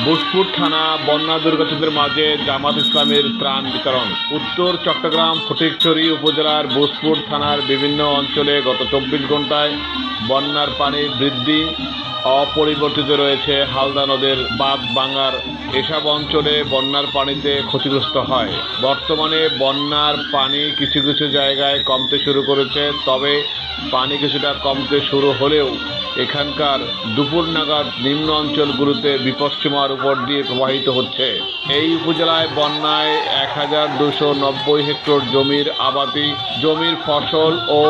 ভূতপুর থানা বন্যা দুর্গতদের মাঝে জামাত ইসলামের ত্রাণ বিতরণ। উত্তর চট্টগ্রাম ফটিকছড়ি উপজেলার ভূতপুর থানার বিভিন্ন অঞ্চলে গত 24 ঘন্টায় বন্যার পানি বৃদ্ধি অপরিবর্তিত রয়েছে। হালদা নদের বাঁধ ভাঙার এসব অঞ্চলে বন্যার পানিতে ক্ষতিগ্রস্ত হয়। বর্তমানে বন্যার পানি কিছু কিছু জায়গায় কমতে শুরু করেছে, তবে পানি কিছুটা কমতে শুরু হলেও এখানকার দুপুর নাগাদ নিম্ন অঞ্চলগুলোতে বিপদসীমার উপর দিয়ে প্রবাহিত হচ্ছে। এই উপজেলায় বন্যায় 1290 হেক্টর জমির আবাদি জমির ফসল ও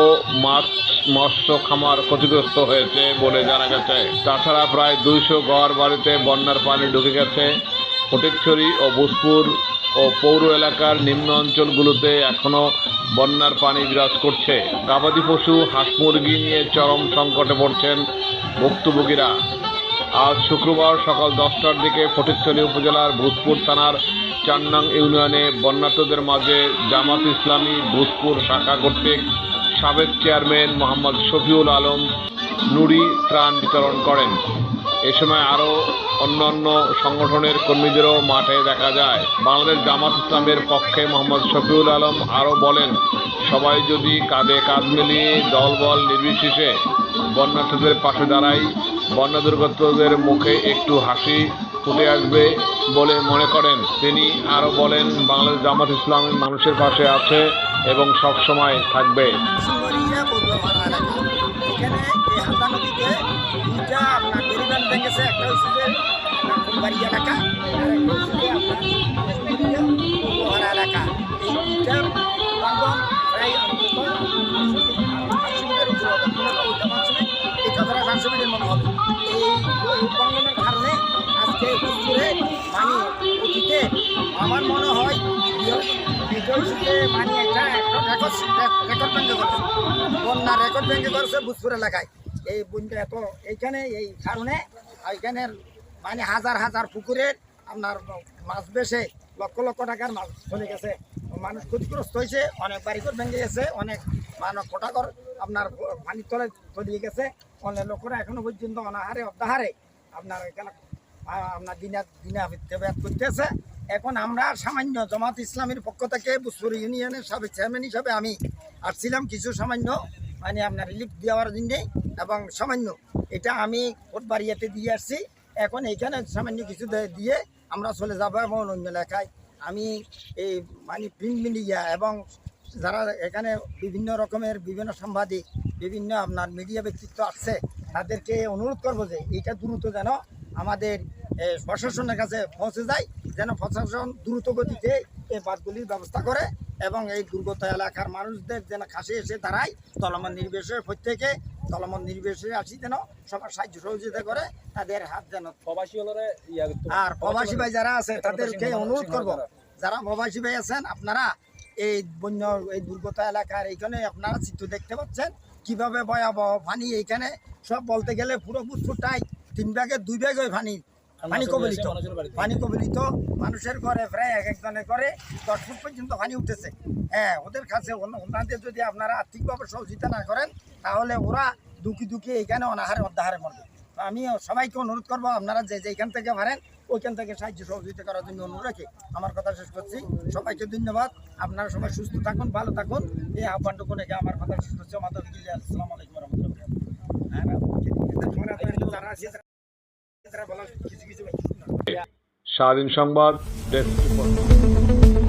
মৎস্য খামার ক্ষতিগ্রস্ত হয়েছে বলে জানা গেছে। তাছাড়া প্রায় 200 ঘর বাড়িতে বন্যার পানি ঢুকে গেছে। ফটিকছড়ি ও ভূতপুর ও পৌর এলাকার নিম্ন অঞ্চলগুলোতে এখনো বন্যার পানি বিরাজ করছে। গবাদি পশু হাঁস মুরগি নিয়ে চরম সংকটে পড়ছেন ভুক্তভোগীরা। আজ শুক্রবার সকাল 10টার দিকে ফটিকছড়ি উপজেলার ভূতপুর থানার 4 নং ইউনিয়নে বন্যার্তদের মাঝে জামাত ইসলামী ভূতপুর শাখা কর্তৃক সাবেক চেয়ারম্যান মোহাম্মদ শফিউল আলম নুরি ত্রাণ বিতরণ করেন। এ সময় আরও অন্যান্য সংগঠনের কর্মীদেরও মাঠে দেখা যায়। বাংলাদেশ জামাত ইসলামের পক্ষে মোহাম্মদ শফিউল আলম আরও বলেন, সবাই যদি কাঁধে কাঁধ মিলিয়ে দলবল নির্বিশেষে বন্যার্থীদের পাশে দাঁড়াই, বন্যা দুর্গতদের মুখে একটু হাসি ফুটে আসবে বলে মনে করেন। তিনি আরও বলেন, বাংলাদেশ জামাত ইসলামী মানুষের পাশে আছে এবং সব সময় থাকবে। আমার মনে হয় মানে একটা রেকর্ড ভেঙে করছে, বন্যার রেকর্ড ভেঙে করছে ভূতপুর এলাকায়। এই বন্যা এত এইখানে এই কারণে এইখানের মানে হাজার হাজার পুকুরের আপনার মাছ বেশে লক্ষ লক্ষ টাকার মাছ চলে গেছে। মানুষ ক্ষতিগ্রস্ত হয়েছে, অনেক বাড়িঘর ভেঙে গেছে, অনেক মানুষ কোটাঘর আপনার পানির তলে তলিয়ে গেছে। অনেক লোকেরা এখনো পর্যন্ত অনাহারে অত্যাহারে আপনার এখানে আপনার দিনাতিপাত করতেছে। এখন আমরা সামান্য জামাত ইসলামের পক্ষ থেকে ভূতপুর ইউনিয়নের সাবেক চেয়ারম্যান হিসাবে আমি আসছিলাম কিছু সামান্য মানে আপনার রিলিফ দেওয়ার জন্যে, এবং সামান্য এটা আমি কোটবাড়িয়াতে দিয়ে আসছি। এখন এইখানে সামান্য কিছু দিয়ে আমরা চলে যাব এবং অন্য এলাকায় আমি এই মানে প্রিন্ট মিডিয়া এবং যারা এখানে বিভিন্ন রকমের বিভিন্ন সাংবাদিক বিভিন্ন আপনার মিডিয়া ব্যক্তিত্ব আছে তাদেরকে অনুরোধ করবো যে এইটা দ্রুত যেন আমাদের প্রশাসনের কাছে পৌঁছে যায়, যেন প্রশাসন দ্রুত গতিতে এই বাঁধগুলির ব্যবস্থা করে এবং এই দুর্গত এলাকার মানুষদের যেন কাছে এসে দাঁড়ায়। দলমত নির্বিশেষে প্রত্যেকে দলমত নির্বিশেষে আসি যেন সবার সাহায্য সহযোগিতা করে, তাদের হাত যেন প্রবাসী আর প্রবাসী ভাই যারা আছে তাদেরকে অনুরোধ করব, যারা প্রবাসী ভাই আছেন আপনারা এই বন্যা এই দুর্গত এলাকার এইখানে আপনারা চিত্র দেখতে পাচ্ছেন কিভাবে ভয়াবহ পানি। এইখানে সব বলতে গেলে পুরো ভূতপুরটাই 3 ভাগের 2 ভাগ ওই পানি কবলিত মানুষের ঘরে প্রায় এক একজনের ঘরে 10 ফুট পর্যন্ত পানি উঠেছে। হ্যাঁ, ওদের কাছে ওনাদের যদি আপনারা আর্থিকভাবে সহযোগিতা না করেন তাহলে ওরা দুঃখী এইখানে অনাহারে অধ্যাহারে মরবে। তো আমি সবাইকে অনুরোধ করবো আপনারা যে যেখান থেকে পারেন ওইখান থেকে সাহায্য সহযোগিতা করার জন্য অনুরোধ রাখি আমার কথা শেষ করছি। সবাইকে ধন্যবাদ। আপনারা সবাই সুস্থ থাকুন, ভালো থাকুন। এই আহ্বানটুকু রেখে আমার কথা শেষ করছি। আসসালামু আলাইকুম রহমতুল্লাহ। স্বাধীন সংবাদ ডেস্ক রিপোর্ট।